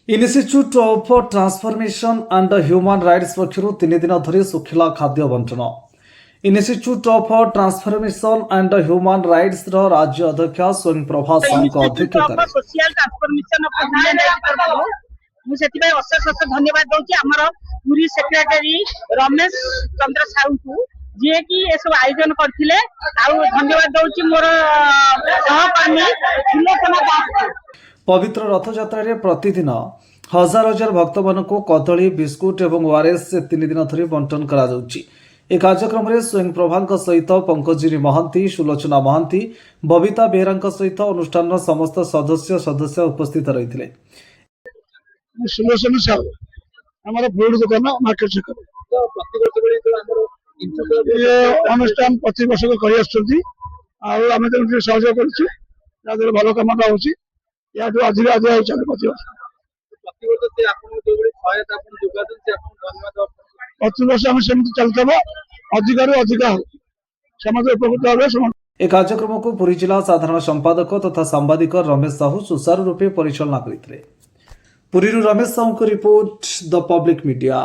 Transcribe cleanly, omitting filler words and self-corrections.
Institute of transformation and human rights पक्षर 3 दिन धरी सुखिला खाद्य बंटन। Institute of transformation and human rights राज्य अध्यक्ष स्वयं प्रभा साहू अध्यक्षतार social transformation of human rights मुझे अशेष धन्यवाद दूसरी आमर पूरी सेक्रेटरी रमेश चंद्र साहू को जी की ये सब आयोजन करते धन्यवाद दूसरी मोर सहकर्मी सुलोचना दास। पवित्र रथ यात्रा प्रतिदिन हजार हजार भक्त मान कदली बिस्कुट और ओआरएस 3 दिन धरी बंटन करा जाउची। ए कार्यक्रम में स्वयं प्रभा सहित पंकजिनी महांती, सुलोचना महांती, बबिता बेहरा सहित अनुष्ठान समस्त सदस्य उपस्थित रही। सुलोचना साहू हमारा फूड दुकान मार्केट से ये अनुष्ठान प्रति वर्ष कर सहयोग कर भल कमटा हो अधिक अधिक चले प्रति वर्ष आम सेमती चलता अधिक अधिक हो समस्त उपकृत हो। ए कार्यक्रम को पुरी जिला साधारण संपादक तथा सांबादिक रमेश साहू सुचारू रूपे परिचालना करते। पुरी रमेश साहू को रिपोर्ट द पब्लिक मीडिया।